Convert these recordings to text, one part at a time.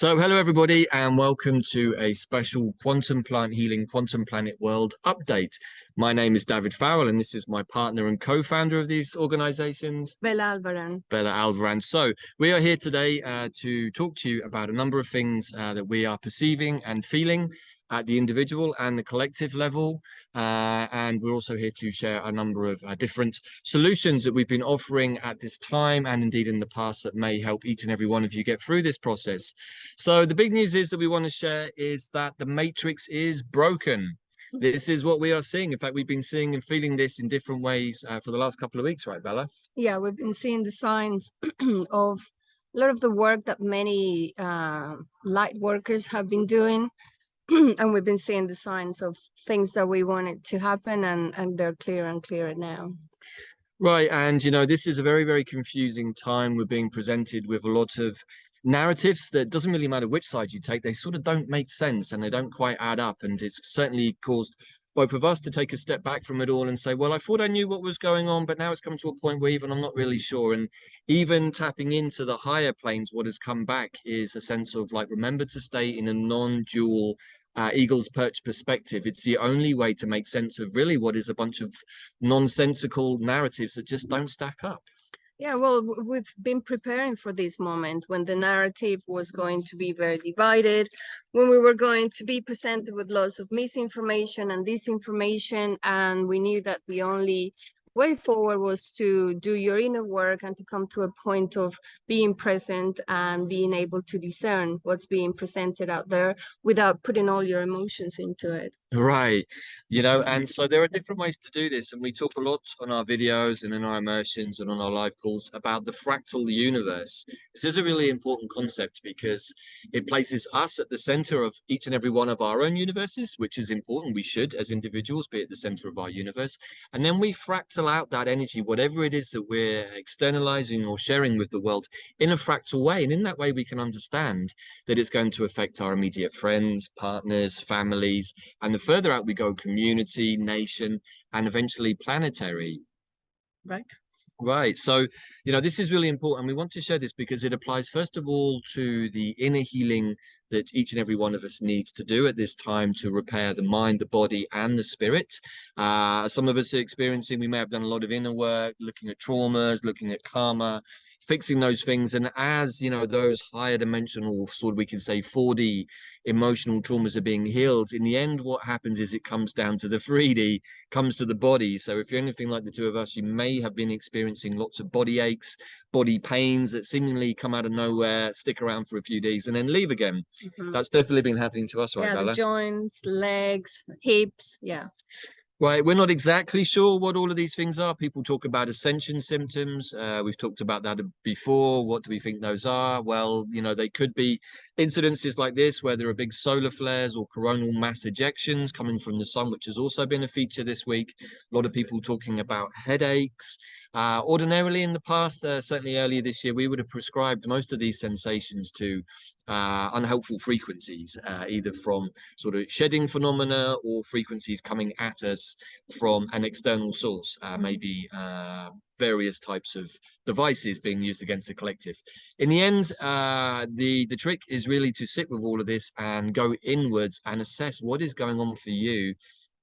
Hello everybody, and welcome to a special Quantum Plant Healing Quantum Planet World update. My name is Davyd Farrell, and this is my partner and co-founder of these organizations, Bella Alvaran. Bella Alvaran. So we are here today to talk to you about a number of things that we are perceiving and feeling at the individual and the collective level. And we're also here to share a number of different solutions that we've been offering at this time and indeed in the past that may help each and every one of you get through this process. So the big news is that we want to share is that the matrix is broken. This is what we are seeing. In fact, we've been seeing and feeling this in different ways for the last couple of weeks, right, Bella? Yeah, we've been seeing the signs of a lot of the work that many light workers have been doing. And we've been seeing the signs of things that we wanted to happen, and they're clearer and clearer now. Right, and you know, this is a very, very confusing time. We're being presented with a lot of narratives that doesn't really matter which side you take. They sort of don't make sense and they don't quite add up. And it's certainly caused both of us to take a step back from it all and say, well, I thought I knew what was going on, but now it's come to a point where even I'm not really sure. And even tapping into the higher planes, what has come back is a sense of like, remember to stay in a non-dual eagle's perch perspective. It's the only way to make sense of really what is a bunch of nonsensical narratives that just don't stack up. Yeah, well, we've been preparing for this moment when the narrative was going to be very divided, when we were going to be presented with lots of misinformation and disinformation, and we knew that the only way forward was to do your inner work and to come to a point of being present and being able to discern what's being presented out there without putting all your emotions into it. Right. You know, and so there are different ways to do this. And we talk a lot on our videos and in our immersions and on our live calls about the fractal universe. This is a really important concept because it places us at the center of each and every one of our own universes, which is important. We should, as individuals, be at the center of our universe. And then we fractal out that energy, whatever it is that we're externalizing or sharing with the world, in a fractal way. And in that way, we can understand that it's going to affect our immediate friends, partners, families, and the further out we go, community, nation, and eventually planetary. Right. So, you know, this is really important. We want to share this because it applies, first of all, to the inner healing that each and every one of us needs to do at this time to repair the mind, the body, and the spirit. Some of us are experiencing, we may have done a lot of inner work, looking at traumas, looking at karma, fixing those things. And as, you know, those higher dimensional, sort of, we can say 4D emotional traumas are being healed, in the end, what happens is it comes down to the 3D, comes to the body. So if you're anything like the two of us, you may have been experiencing lots of body aches, body pains that seemingly come out of nowhere, stick around for a few days, and then leave again. That's definitely been happening to us, right, Bella? The joints, legs, hips, yeah. Right, we're not exactly sure what all of these things are. People talk about ascension symptoms. We've talked about that before. What do we think those are? Well, you know, they could be incidences like this where there are big solar flares or coronal mass ejections coming from the sun, which has also been a feature this week. A lot of people talking about headaches. Ordinarily in the past, certainly earlier this year, we would have prescribed most of these sensations to unhelpful frequencies, either from sort of shedding phenomena or frequencies coming at us from an external source, maybe various types of devices being used against the collective. In the end, the trick is really to sit with all of this and go inwards and assess what is going on for you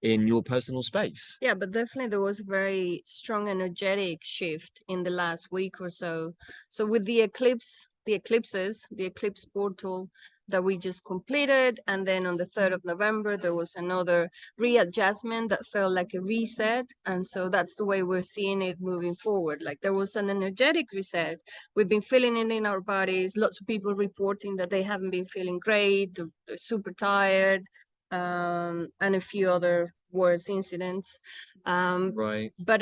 in your personal space. Yeah, but definitely there was a very strong energetic shift in the last week or so. So with the eclipses, the eclipse portal that we just completed, and then on the 3rd of November, there was another readjustment that felt like a reset. And so that's the way we're seeing it moving forward. Like there was an energetic reset. We've been feeling it in our bodies. Lots of people reporting that they haven't been feeling great, they're super tired, and a few other worse incidents. Right. But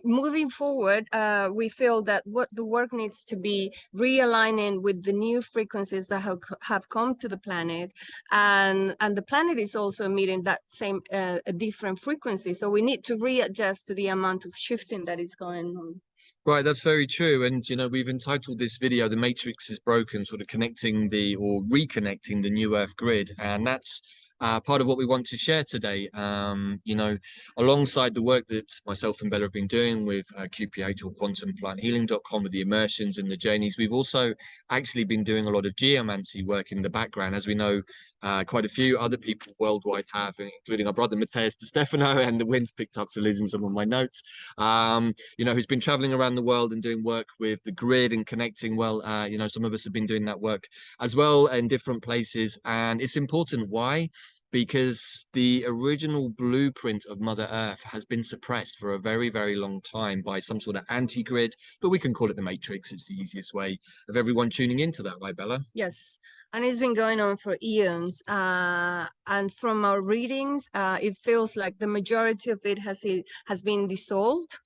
moving forward, we feel that what the work needs to be realigning with the new frequencies that have come to the planet, and the planet is also emitting that same a different frequency. So we need to readjust to the amount of shifting that is going on. Right, that's very true. And, you know, we've entitled this video, The Matrix is Broken, sort of connecting or reconnecting the New Earth grid. And that's part of what we want to share today. You know, alongside the work that myself and Bella have been doing with QPH or quantumplanthealing.com with the immersions and the journeys, we've also actually been doing a lot of geomancy work in the background. As we know, quite a few other people worldwide have, including our brother Matthias De Stefano, and the wind's picked up, so losing some of my notes, you know, who's been traveling around the world and doing work with the grid and connecting. Well, you know, some of us have been doing that work as well in different places, and it's important. Why? Because the original blueprint of Mother Earth has been suppressed for a very, very long time by some sort of anti-grid, but we can call it the Matrix. It's the easiest way of everyone tuning into that, right, Bella? Yes, and it's been going on for eons. And from our readings, it feels like the majority of it has been dissolved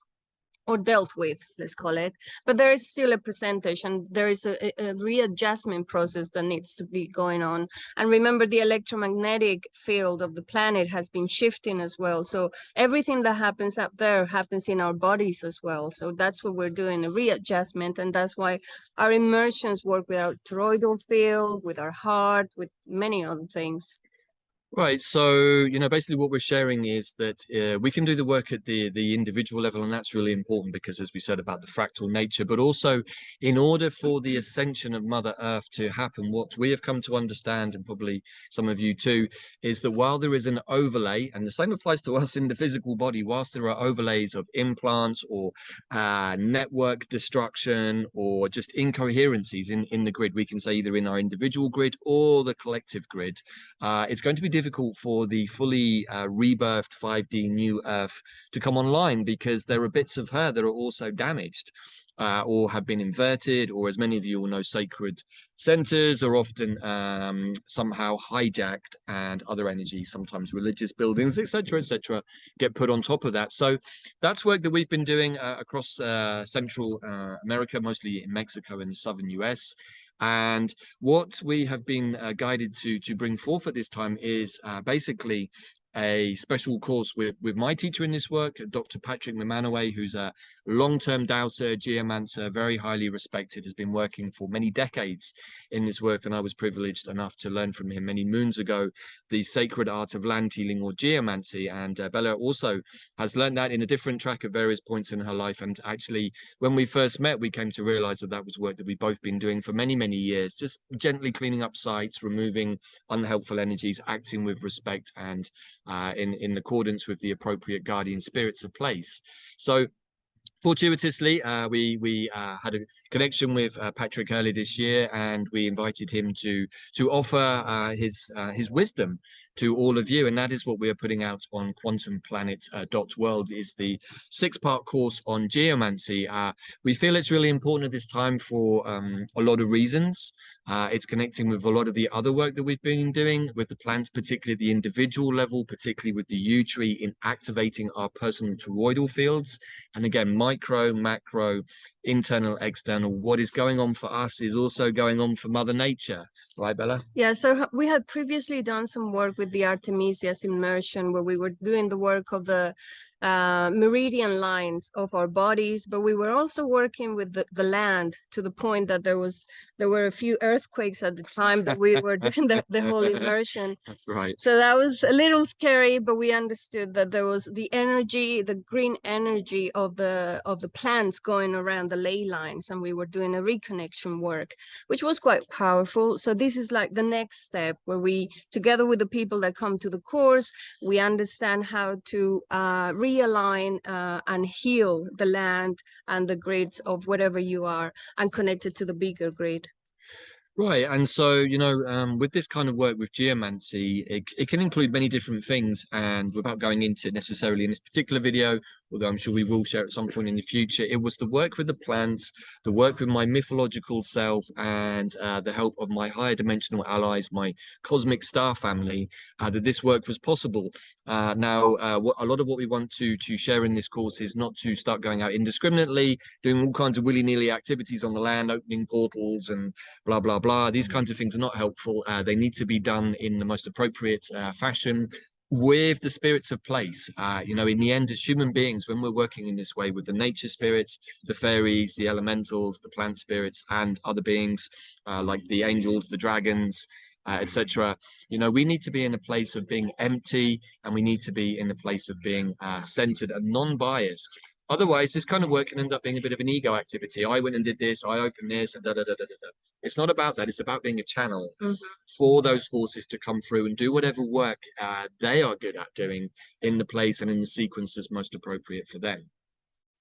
or dealt with, let's call it. But there is still a percentage, and there is a readjustment process that needs to be going on. And remember, the electromagnetic field of the planet has been shifting as well. So everything that happens up there happens in our bodies as well. So that's what we're doing, a readjustment. And that's why our immersions work with our toroidal field, with our heart, with many other things. Right. So, you know, basically what we're sharing is that we can do the work at the individual level, and that's really important because, as we said, about the fractal nature, but also in order for the ascension of Mother Earth to happen, what we have come to understand, and probably some of you too, is that while there is an overlay, and the same applies to us in the physical body, whilst there are overlays of implants or network destruction or just incoherencies in the grid, we can say either in our individual grid or the collective grid, it's going to be difficult for the fully rebirthed 5D new Earth to come online, because there are bits of her that are also damaged or have been inverted, or, as many of you will know, sacred centers are often somehow hijacked, and other energies, sometimes religious buildings, etc., get put on top of that. So that's work that we've been doing across Central America, mostly in Mexico and the southern US. And what we have been guided to bring forth at this time is basically a special course with my teacher in this work, Dr. Patrick Mamanaway, who's a long-term dowser, geomancer, very highly respected, has been working for many decades in this work, and I was privileged enough to learn from him many moons ago the sacred art of land healing, or geomancy. And Bella also has learned that in a different track at various points in her life. And actually, when we first met, we came to realize that that was work that we've both been doing for many, many years, just gently cleaning up sites, removing unhelpful energies, acting with respect and in accordance with the appropriate guardian spirits of place. So fortuitously, we had a connection with Patrick early this year, and we invited him to offer his wisdom to all of you, and that is what we are putting out on quantumplanet.world, is the 6-part course on geomancy. We feel it's really important at this time for a lot of reasons. It's connecting with a lot of the other work that we've been doing with the plants, particularly at the individual level, particularly with the yew tree, in activating our personal toroidal fields. And again, micro, macro, internal, external. What is going on for us is also going on for Mother Nature. Right, Bella? Yeah, so we had previously done some work with the Artemisia's immersion, where we were doing the work of the meridian lines of our bodies, but we were also working with the land, to the point that there were a few earthquakes at the time that we were doing the whole immersion. That's right. So that was a little scary, but we understood that there was the energy, the green energy of the plants going around the ley lines, and we were doing a reconnection work, which was quite powerful. So this is like the next step, where we, together with the people that come to the course, we understand how to realign and heal the land and the grids of whatever you are, and connect it to the bigger grid. Right, and so, you know, with this kind of work with geomancy, it can include many different things, and without going into it necessarily in this particular video, although I'm sure we will share at some point in the future, it was the work with the plants, the work with my mythological self, and the help of my higher dimensional allies, my cosmic star family, that this work was possible. Now, a lot of what we want to share in this course is not to start going out indiscriminately, doing all kinds of willy-nilly activities on the land, opening portals and blah, blah, blah. These kinds of things are not helpful. They need to be done in the most appropriate fashion with the spirits of place. You know, in the end, as human beings, when we're working in this way with the nature spirits, the fairies, the elementals, the plant spirits, and other beings like the angels, the dragons, etc. You know, we need to be in a place of being empty, and we need to be in a place of being centered and non-biased. Otherwise, this kind of work can end up being a bit of an ego activity. I went and did this, I opened this, and da da da da da. It's not about that. It's about being a channel for those forces to come through and do whatever work they are good at doing in the place and in the sequence that's most appropriate for them.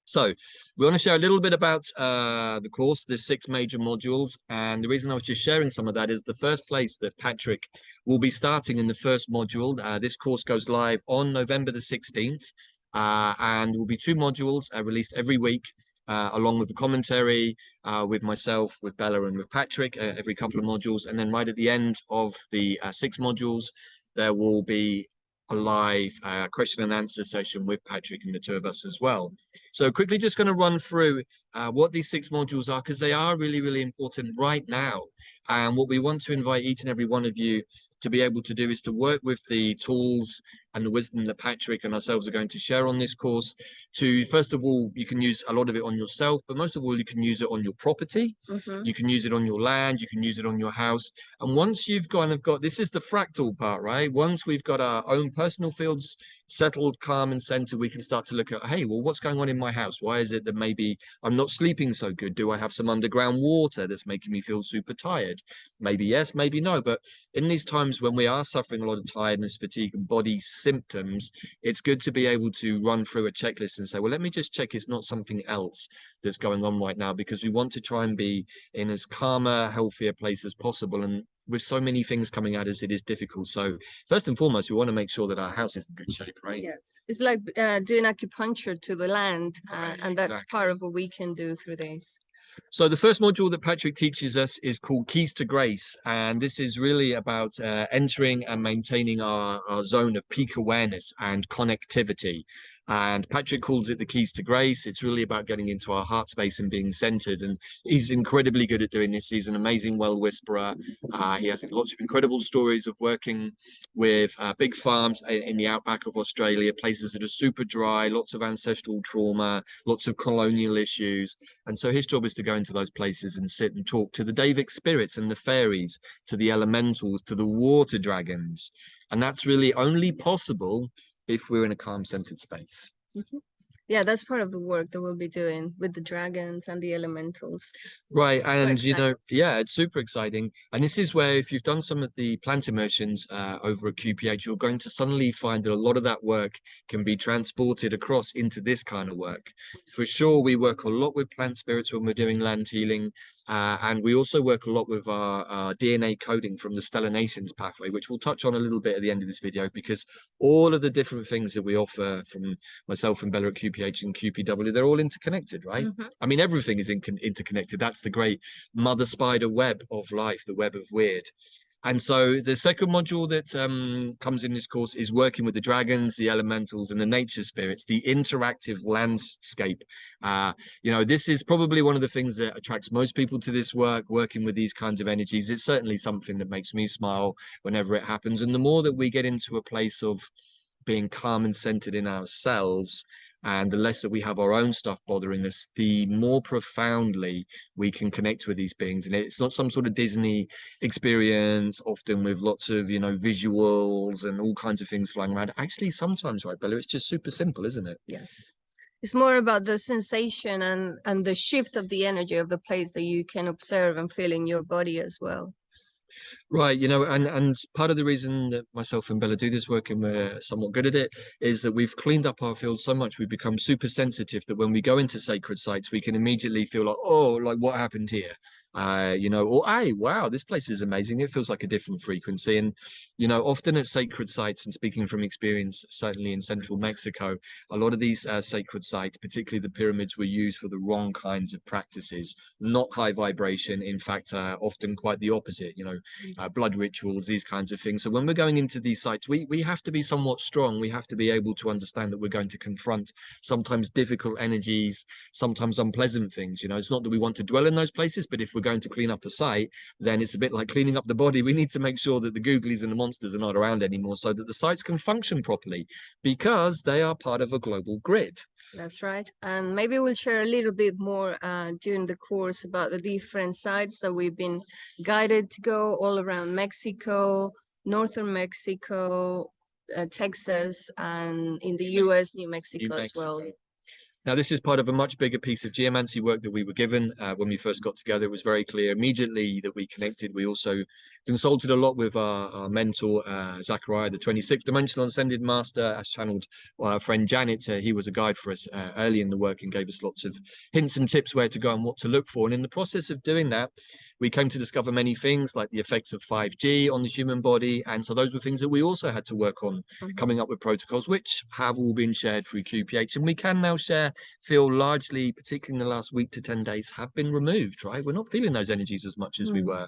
So we want to share a little bit about the course. There's 6 major modules, and the reason I was just sharing some of that is the first place that Patrick will be starting in the first module. This course goes live on November the 16th, and will be 2 modules released every week, along with the commentary with myself, with Bella, and with Patrick, every couple of modules. And then right at the end of the 6 modules, there will be a live question and answer session with Patrick and the 2 of us as well. So quickly just going to run through what these 6 modules are, because they are really, really important right now. And what we want to invite each and every one of you to be able to do is to work with the tools and the wisdom that Patrick and ourselves are going to share on this course. To, first of all, you can use a lot of it on yourself, but most of all, you can use it on your property. You can use it on your land, you can use it on your house. And once you've kind of got, this is the fractal part, right? Once we've got our own personal fields settled, calm and centered, we can start to look at, hey, well, what's going on in my house? Why is it that maybe I'm not sleeping so good? Do I have some underground water that's making me feel super tired? Maybe yes, maybe no. But in these times when we are suffering a lot of tiredness, fatigue, and body symptoms, it's good to be able to run through a checklist and say, well, let me just check it's not something else that's going on right now, because we want to try and be in as calmer, healthier place as possible. And with so many things coming at us, it is difficult. So first and foremost, we want to make sure that our house is in good shape, right? Yes. It's like doing acupuncture to the land, and that's Exactly. part of what we can do through this. So the first module that Patrick teaches us is called Keys to Grace. And this is really about entering and maintaining our zone of peak awareness and connectivity. And Patrick calls it the Keys to Grace. It's really about getting into our heart space and being centered. And he's incredibly good at doing this. He's an amazing well whisperer. He has lots of incredible stories of working with big farms in the outback of Australia, places that are super dry, lots of ancestral trauma, lots of colonial issues. And so his job is to go into those places and sit and talk to the Davyd spirits and the fairies, to the elementals, to the water dragons. And that's really only possible if we're in a calm, centered space. Yeah, that's part of the work that we'll be doing with the dragons and the elementals. Right, and you know, yeah, it's super exciting. And this is where, if you've done some of the plant immersions over at QPH, you're going to suddenly find that a lot of that work can be transported across into this kind of work. For sure, we work a lot with plant spirits when we're doing land healing, and we also work a lot with our DNA coding from the Stellar Nations pathway, which we'll touch on a little bit at the end of this video, because all of the different things that we offer from myself and Bella at QPH and QPW, they're all interconnected, right? I mean, everything is interconnected. That's the great mother spider web of life, the web of weird. And so the second module that comes in this course is working with the dragons, the elementals, and the nature spirits, the interactive landscape. You know, this is probably one of the things that attracts most people to this work, working with these kinds of energies. It's certainly something that makes me smile whenever it happens. And the more that we get into a place of being calm and centered in ourselves, and the less that we have our own stuff bothering us, the more profoundly we can connect with these beings. And it's not some sort of Disney experience, often with lots of, you know, visuals and all kinds of things flying around. Actually, sometimes, right, Bella, it's just super simple, isn't it? Yes. It's more about the sensation and the shift of the energy of the place that you can observe and feel in your body as well. Right, you know, and part of the reason that myself and Bella do this work, and we're somewhat good at it, is that we've cleaned up our field so much, we've become super sensitive that when we go into sacred sites, we can immediately feel like, oh, like what happened here? You know, or hey, wow, this place is amazing. It feels like a different frequency. And, you know, often at sacred sites, and speaking from experience, certainly in central Mexico, a lot of these sacred sites, particularly the pyramids, were used for the wrong kinds of practices, not high vibration. In fact, often quite the opposite, you know, blood rituals, these kinds of things. So when we're going into these sites, we have to be somewhat strong. We have to be able to understand that we're going to confront sometimes difficult energies, sometimes unpleasant things. You know, it's not that we want to dwell in those places, but if we're we're going to clean up a site, then it's a bit like cleaning up the body. We need to make sure that the googlies and the monsters are not around anymore so that the sites can function properly because they are part of a global grid. That's right. And maybe we'll share a little bit more during the course about the different sites that we've been guided to go all around Mexico, northern Mexico, Texas, and in the US, New Mexico as well. Now, this is part of a much bigger piece of geomancy work that we were given when we first got together. It was very clear immediately that we connected. We also consulted a lot with our mentor, Zachariah, the 26th dimensional ascended master, as channeled by our friend Janet. He was a guide for us early in the work and gave us lots of hints and tips where to go and what to look for. And in the process of doing that, we came to discover many things like the effects of 5G on the human body. And so those were things that we also had to work on, coming up with protocols, which have all been shared through QPH. And we can now share, feel largely, particularly in the last week to 10 days, have been removed, right? We're not feeling those energies as much as we were.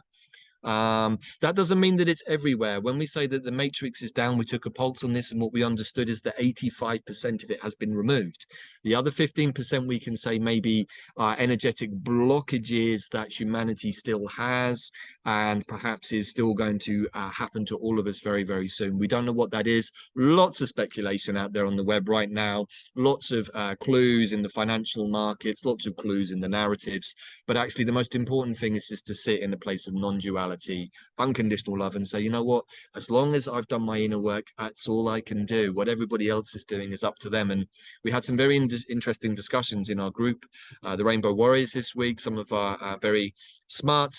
That doesn't mean that it's everywhere. When we say that the matrix is down, we took a pulse on this, and what we understood is that 85% of it has been removed. The other 15% we can say maybe are energetic blockages that humanity still has, and perhaps is still going to happen to all of us very, very soon. We don't know what that is. Lots of speculation out there on the web right now, lots of clues in the financial markets, lots of clues in the narratives. But actually, the most important thing is just to sit in a place of non-duality, unconditional love, and say, you know what, as long as I've done my inner work, that's all I can do. What everybody else is doing is up to them. And we had some very interesting discussions in our group, the Rainbow Warriors this week, some of our very smart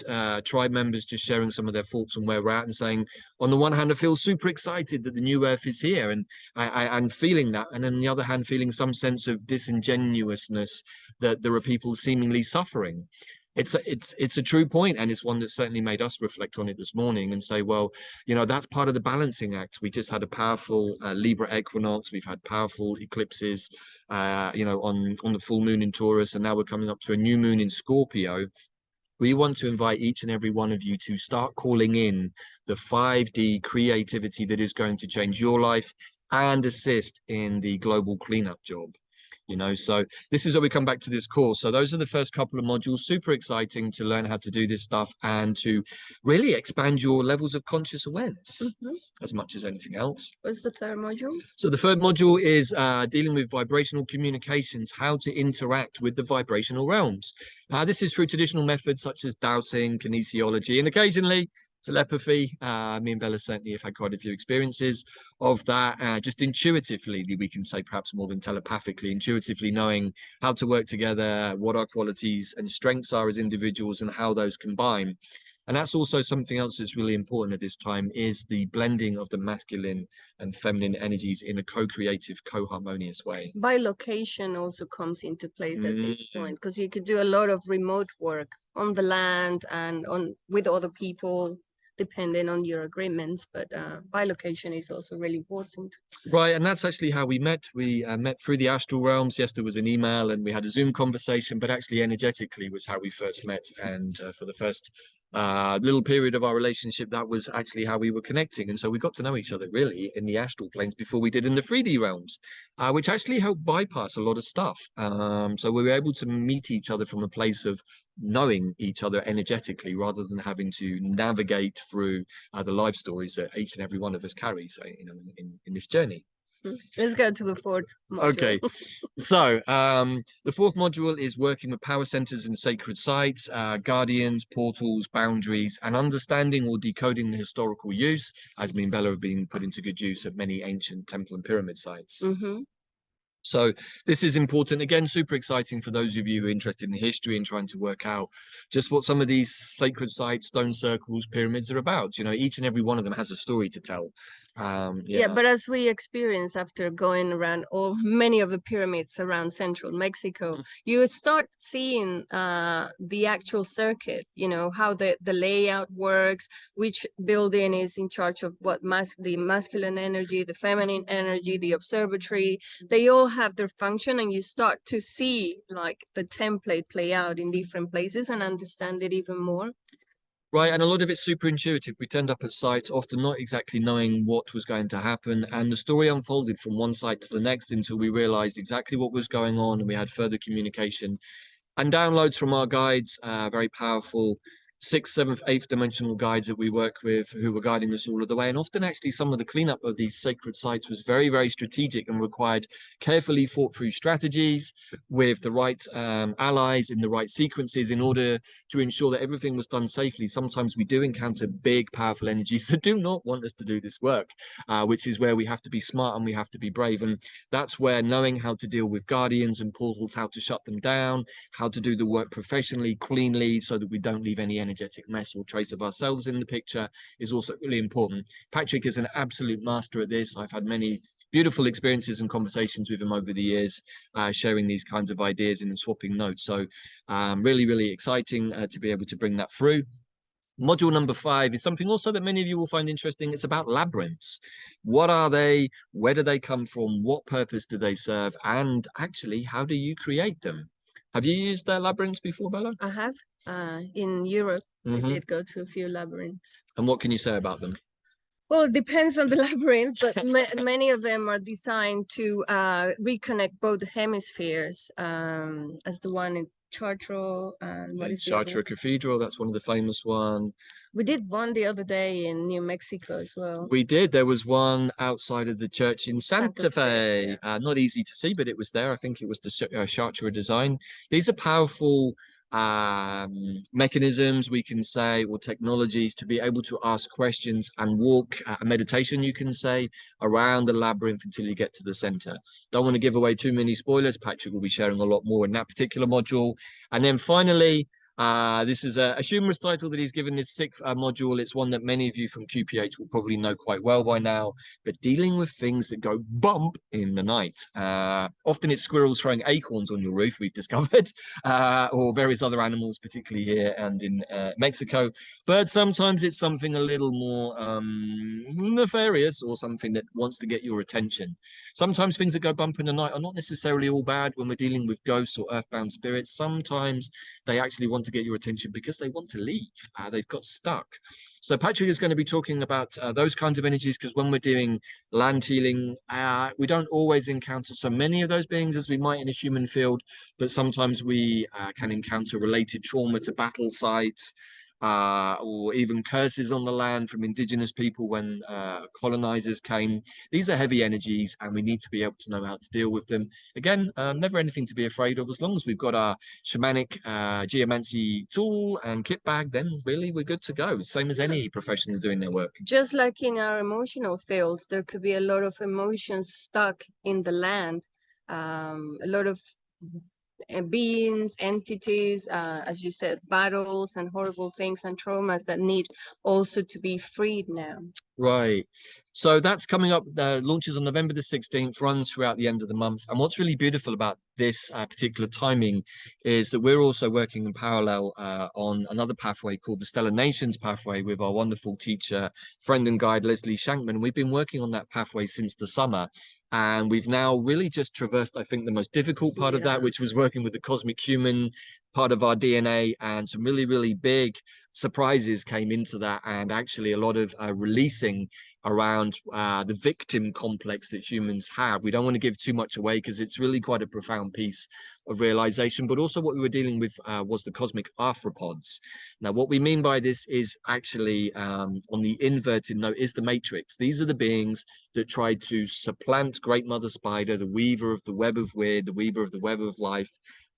tribe members just sharing some of their thoughts on where we're at and saying, on the one hand, I feel super excited that the new earth is here and feeling that. And on the other hand, feeling some sense of disingenuousness that there are people seemingly suffering. It's a true point, and it's one that certainly made us reflect on it this morning and say, well, you know, that's part of the balancing act. We just had a powerful Libra equinox. We've had powerful eclipses, you know, on the full moon in Taurus, and now we're coming up to a new moon in Scorpio. We want to invite each and every one of you to start calling in the 5D creativity that is going to change your life and assist in the global cleanup job. You know, so this is where we come back to this course. So those are the first couple of modules, super exciting to learn how to do this stuff and to really expand your levels of conscious awareness as much as anything else. What's the third module? So the third module is dealing with vibrational communications, how to interact with the vibrational realms. This is through traditional methods such as dowsing, kinesiology, and occasionally telepathy. Me and Bella certainly have had quite a few experiences of that. Just intuitively, we can say perhaps more than telepathically, intuitively knowing how to work together, what our qualities and strengths are as individuals and how those combine. And that's also something else that's really important at this time is the blending of the masculine and feminine energies in a co-creative, co-harmonious way. Bilocation also comes into place at this point, because you could do a lot of remote work on the land and with other people, depending on your agreements, but bilocation is also really important. Right, and that's actually how we met. We met through the astral realms. Yes, there was an email and we had a Zoom conversation, but actually energetically was how we first met. And for the first little period of our relationship, that was actually how we were connecting. And so we got to know each other really in the astral planes before we did in the 3D realms, which actually helped bypass a lot of stuff. So we were able to meet each other from a place of knowing each other energetically rather than having to navigate through the life stories that each and every one of us carries, you know, in this journey. Let's go to the fourth module. Okay, so the fourth module is working with power centers and sacred sites, guardians, portals, boundaries, and understanding or decoding the historical use, as me and Bella have been put into good use of many ancient temple and pyramid sites. So this is important. Again, super exciting for those of you who are interested in history and trying to work out just what some of these sacred sites, stone circles, pyramids are about. You know, each and every one of them has a story to tell. Yeah, but as we experience after going around many of the pyramids around central Mexico, you start seeing the actual circuit, you know, how the layout works, which building is in charge of what the masculine energy, the feminine energy, the observatory, they all have their function, and you start to see like the template play out in different places and understand it even more. Right, and a lot of it's super intuitive. We turned up at sites, often not exactly knowing what was going to happen, and the story unfolded from one site to the next until we realized exactly what was going on, and we had further communication. and downloads from our guides, very powerful 6th, 7th, 8th dimensional guides that we work with who were guiding us all of the way. And often actually some of the cleanup of these sacred sites was very, very strategic and required carefully thought through strategies with the right allies in the right sequences in order to ensure that everything was done safely. Sometimes we do encounter big, powerful energies that do not want us to do this work, which is where we have to be smart and we have to be brave. And that's where knowing how to deal with guardians and portals, how to shut them down, how to do the work professionally, cleanly, so that we don't leave any energetic mess or trace of ourselves in the picture is also really important. Patrick is an absolute master at this. I've had many beautiful experiences and conversations with him over the years, sharing these kinds of ideas and swapping notes. So really, really exciting to be able to bring that through. Module number 5 is something also that many of you will find interesting. It's about labyrinths. What are they? Where do they come from? What purpose do they serve? And actually, how do you create them? Have you used labyrinths before, Bella? I have. In Europe, I did go to a few labyrinths. And what can you say about them? Well, it depends on the labyrinth, but many of them are designed to reconnect both hemispheres, as the one in Chartres and what is the other Chartres Cathedral, that's one of the famous one. We did one the other day in New Mexico as well. We did. There was one outside of the church in Santa Fe. Yeah. Not easy to see, but it was there. I think it was the Chartres design. These are powerful mechanisms, we can say, or technologies to be able to ask questions and walk a meditation, you can say, around the labyrinth until you get to the center. Don't want to give away too many spoilers. Patrick will be sharing a lot more in that particular module. And then finally, this is a humorous title that he's given this 6th module. It's one that many of you from QPH will probably know quite well by now, but dealing with things that go bump in the night. Often it's squirrels throwing acorns on your roof, we've discovered, or various other animals, particularly here and in Mexico. But sometimes it's something a little more nefarious or something that wants to get your attention. Sometimes things that go bump in the night are not necessarily all bad when we're dealing with ghosts or earthbound spirits. Sometimes they actually want to get your attention because they want to leave. They've got stuck. So Patrick is going to be talking about those kinds of energies, because when we're doing land healing, we don't always encounter so many of those beings as we might in a human field, but sometimes we can encounter related trauma to battle sites, or even curses on the land from indigenous people when colonizers came. These are heavy energies and we need to be able to know how to deal with them. Again, never anything to be afraid of. As long as we've got our shamanic geomancy tool and kit bag, then really we're good to go. Same as any professional doing their work. Just like in our emotional fields, there could be a lot of emotions stuck in the land, a lot of beings, entities, as you said, battles and horrible things and traumas that need also to be freed now. Right. So that's coming up. Launches on November the 16th, runs throughout the end of the month. And what's really beautiful about this particular timing is that we're also working in parallel on another pathway called the Stellar Nations pathway with our wonderful teacher, friend and guide, Leslie Shankman. We've been working on that pathway since the summer. And we've now really just traversed, I think, the most difficult part of that, which was working with the cosmic human part of our DNA, and some really, really big surprises came into that, and actually a lot of releasing around the victim complex that humans have. We don't want to give too much away because it's really quite a profound piece of realization, but also what we were dealing with was the cosmic arthropods. Now, what we mean by this is actually on the inverted note is the matrix. These are the beings that tried to supplant Great Mother Spider, the weaver of the web of weird, the weaver of the web of life,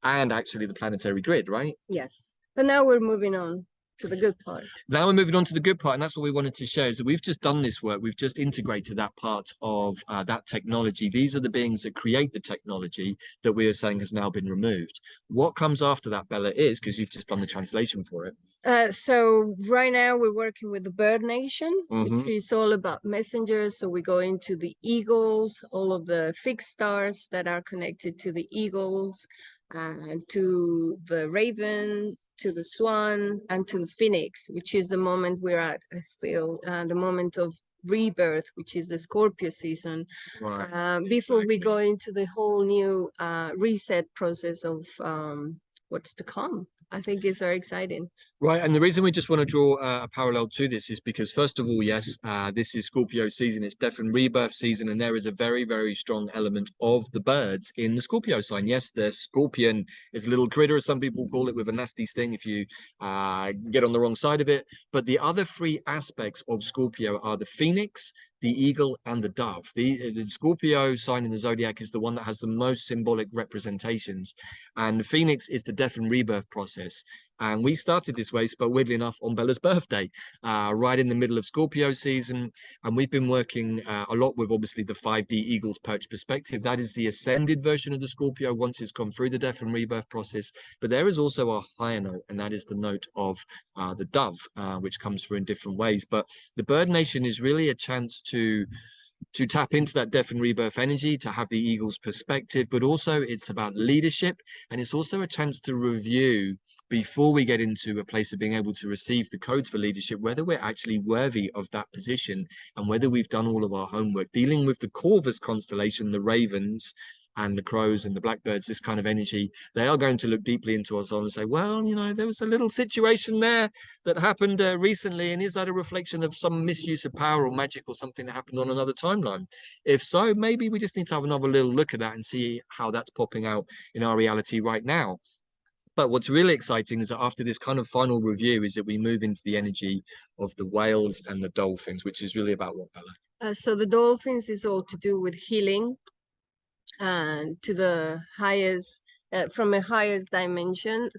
and actually the planetary grid, right? Yes. But now we're moving on to the good part. Now we're moving on to the good part, and that's what we wanted to share, is that we've just done this work. We've just integrated that part of that technology. These are the beings that create the technology that we are saying has now been removed. What comes after that, Bella, is, because you've just done the translation for it. So right now we're working with the Bird Nation, which is all about messengers. So we go into the eagles, all of the fixed stars that are connected to the eagles, to the raven, to the swan, and to the phoenix, which is the moment we're at, I feel, the moment of rebirth, which is the Scorpio season, before we go into the whole new reset process of what's to come. I think it's very exciting. Right, and the reason we just want to draw a parallel to this is because, first of all, yes, this is Scorpio season. It's death and rebirth season, and there is a very, very strong element of the birds in the Scorpio sign. Yes, the scorpion is a little critter, as some people call it, with a nasty sting if you get on the wrong side of it. But the other three aspects of Scorpio are the phoenix, the eagle, and the dove. The Scorpio sign in the zodiac is the one that has the most symbolic representations, and the phoenix is the death and rebirth process. And we started this race, but weirdly enough, on Bella's birthday, right in the middle of Scorpio season. And we've been working a lot with, obviously, the 5D Eagles Perch perspective. That is the ascended version of the Scorpio once it's gone through the death and rebirth process. But there is also a higher note, and that is the note of the dove, which comes through in different ways. But the Bird Nation is really a chance to tap into that death and rebirth energy, to have the eagle's perspective, but also it's about leadership, and it's also a chance to review before we get into a place of being able to receive the codes for leadership, whether we're actually worthy of that position and whether we've done all of our homework. Dealing with the Corvus constellation, the ravens and the crows and the blackbirds, this kind of energy, they are going to look deeply into us all and say, well, you know, there was a little situation there that happened recently, and is that a reflection of some misuse of power or magic or something that happened on another timeline? If so, maybe we just need to have another little look at that and see how that's popping out in our reality right now. But what's really exciting is that after this kind of final review is that we move into the energy of the whales and the dolphins, which is really about what, Bella? So the dolphins is all to do with healing and to the highest from a higher dimension,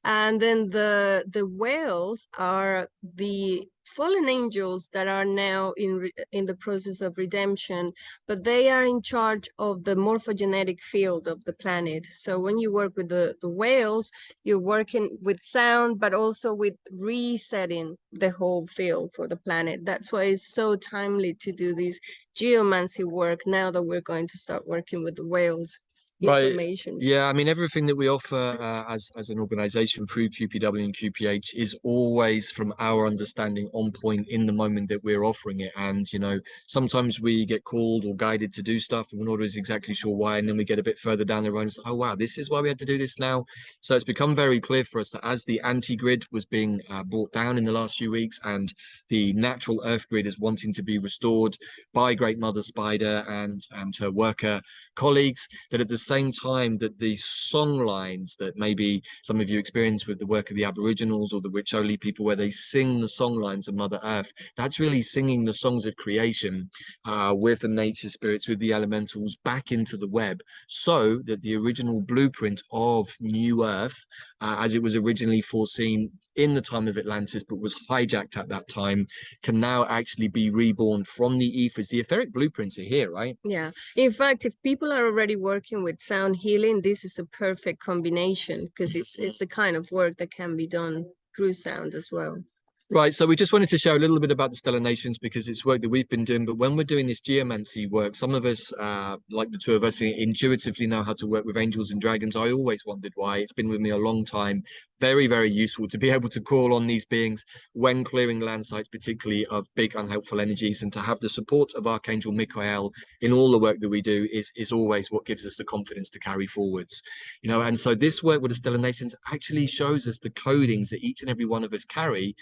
and then the whales are the fallen angels that are now in the process of redemption, but they are in charge of the morphogenetic field of the planet. So when you work with the whales, you're working with sound, but also with resetting the whole field for the planet. That's why it's so timely to do this geomancy work now that we're going to start working with the whales information. Yeah, I mean, everything that we offer as an organization through QPW and QPH is always, from our understanding, on point in the moment that we're offering it. And, you know, sometimes we get called or guided to do stuff and we're not always exactly sure why. And then we get a bit further down the road and it's like, oh, wow, this is why we had to do this now. So it's become very clear for us that as the anti-grid was being brought down in the last few weeks and the natural Earth grid is wanting to be restored by Great Mother Spider and her worker colleagues, that at the same time that the song lines that maybe some of you experience with the work of the Aboriginals or the Witch-Oli people, where they sing the song lines of Mother Earth, that's really singing the songs of creation with the nature spirits, with the elementals back into the web, so that the original blueprint of New Earth, as it was originally foreseen in the time of Atlantis, but was hijacked at that time, can now actually be reborn from the ethers. The etheric blueprints are here, right? Yeah. In fact, if people are already working with sound healing, this is a perfect combination because it's the kind of work that can be done through sound as well. Right, so we just wanted to share a little bit about the stellar nations because it's work that we've been doing. But when we're doing this geomancy work, some of us, like the two of us, intuitively know how to work with angels and dragons. I always wondered why. It's been with me a long time. Very, very useful to be able to call on these beings when clearing land sites, particularly of big unhelpful energies, and to have the support of Archangel Michael in all the work that we do is always what gives us the confidence to carry forwards. You know, and so this work with the stellar nations actually shows us the codings that each and every one of us carry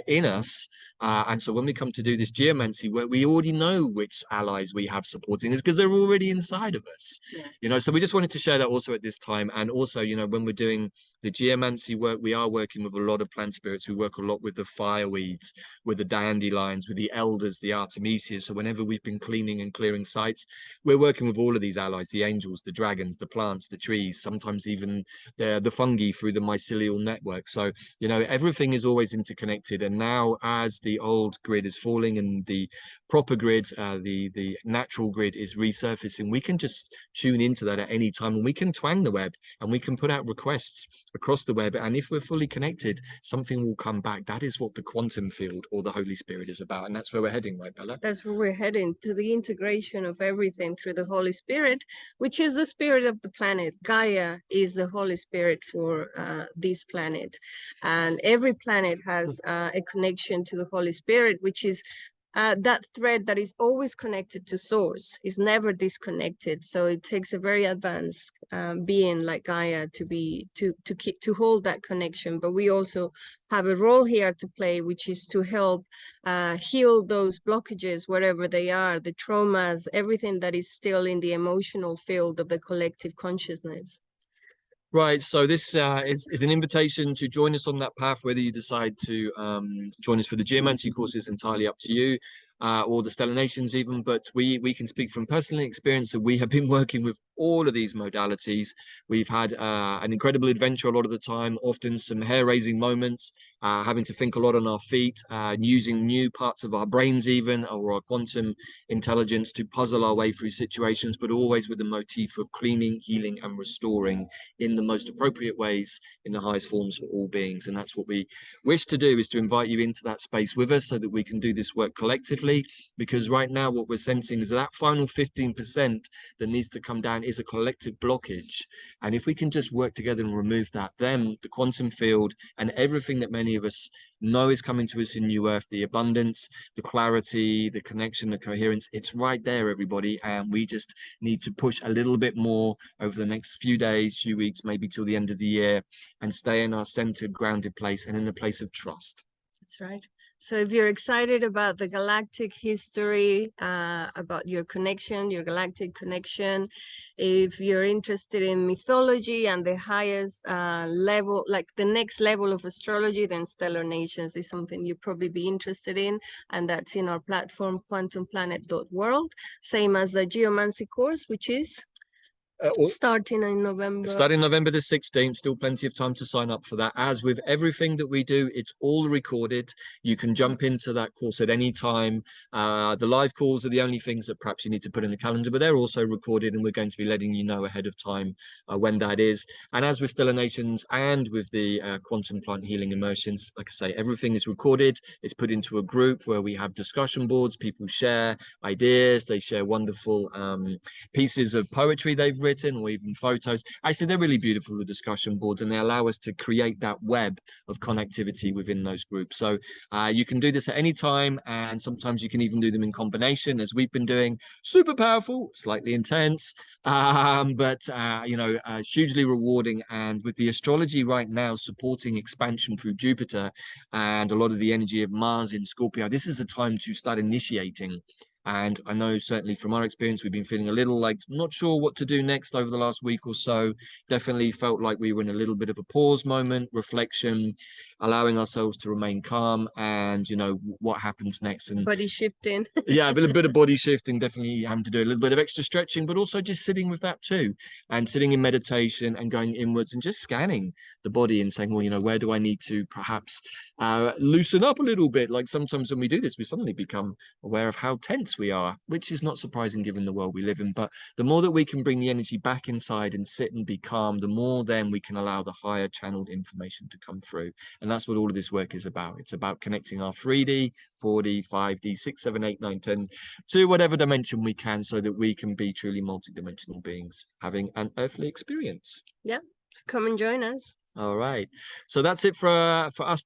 in us. And so when we come to do this geomancy work, we already know which allies we have supporting us because they're already inside of us. Yeah. You know, so we just wanted to share that also at this time. And also, you know, when we're doing the geomancy work, we are working with a lot of plant spirits. We work a lot with the fireweeds, with the dandelions, with the elders, the artemisias. So whenever we've been cleaning and clearing sites, we're working with all of these allies, the angels, the dragons, the plants, the trees, sometimes even the fungi through the mycelial network. So, you know, everything is always interconnected. And now as the old grid is falling and the proper grid, the natural grid is resurfacing, we can just tune into that at any time and we can twang the web and we can put out requests across the web. And if we're fully connected, something will come back. That is what the quantum field or the Holy Spirit is about. And that's where we're heading, right, Bella? That's where we're heading, to the integration of everything through the Holy Spirit, which is the spirit of the planet. Gaia is the Holy Spirit for this planet. And every planet has a connection to the Holy Spirit, which is that thread that is always connected to source is never disconnected. So it takes a very advanced being like Gaia to hold that connection. But we also have a role here to play, which is to help heal those blockages wherever they are, the traumas, everything that is still in the emotional field of the collective consciousness. Right, so this is an invitation to join us on that path. Whether you decide to join us for the geomancy course is entirely up to you, or the stellar nations even, but we can speak from personal experience that we have been working with all of these modalities. We've had an incredible adventure a lot of the time, often some hair-raising moments, having to think a lot on our feet, using new parts of our brains even, or our quantum intelligence to puzzle our way through situations, but always with the motif of cleaning, healing, and restoring in the most appropriate ways, in the highest forms for all beings. And that's what we wish to do, is to invite you into that space with us so that we can do this work collectively. Because right now what we're sensing is that final 15% that needs to come down is a collective blockage. And if we can just work together and remove that, then the quantum field and everything that many of us know is coming to us in New Earth, the abundance, the clarity, the connection, the coherence, it's right there, everybody. And we just need to push a little bit more over the next few days, few weeks, maybe till the end of the year, and stay in our centered, grounded place and in the place of trust. That's right. So if you're excited about the galactic history, about your connection, your galactic connection, if you're interested in mythology and the highest level, like the next level of astrology, then Stellar Nations is something you'd probably be interested in. And that's in our platform, quantumplanet.world, same as the geomancy course, which is starting in November. Starting November the 16th, still plenty of time to sign up for that. As with everything that we do, it's all recorded. You can jump into that course at any time. The live calls are the only things that perhaps you need to put in the calendar, but they're also recorded, and we're going to be letting you know ahead of time when that is. And as with Stellar Nations and with the Quantum Plant Healing Immersions, like I say, everything is recorded. It's put into a group where we have discussion boards. People share ideas. They share wonderful pieces of poetry they've written, or even photos. Actually, they're really beautiful, the discussion boards, and they allow us to create that web of connectivity within those groups. So you can do this at any time, and sometimes you can even do them in combination, as we've been doing. Super powerful, slightly intense, but you know, hugely rewarding. And with the astrology right now supporting expansion through Jupiter and a lot of the energy of Mars in Scorpio, this is a time to start initiating. And I know certainly from our experience, we've been feeling a little like not sure what to do next over the last week or so. Definitely felt like we were in a little bit of a pause moment, reflection, allowing ourselves to remain calm, and, you know, what happens next. And body shifting. Yeah, a bit of body shifting, definitely having to do a little bit of extra stretching, but also just sitting with that too, and sitting in meditation and going inwards and just scanning the body and saying, well, you know, where do I need to perhaps loosen up a little bit? Like sometimes when we do this, we suddenly become aware of how tense we are, which is not surprising given the world we live in. But the more that we can bring the energy back inside and sit and be calm, the more then we can allow the higher channeled information to come through. And that's what all of this work is about. It's about connecting our 3D, 4D, 5D, 6, 7, 8, 9, 10 to whatever dimension we can, so that we can be truly multidimensional beings having an earthly experience. Yeah, come and join us. All right, so that's it for us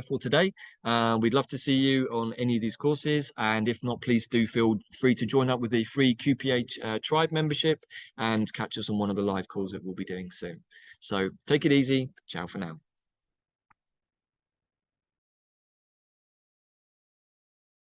for today. We'd love to see you on any of these courses, and if not, please do feel free to join up with the free QPH tribe membership and catch us on one of the live calls that we'll be doing soon. So take it easy. Ciao for now.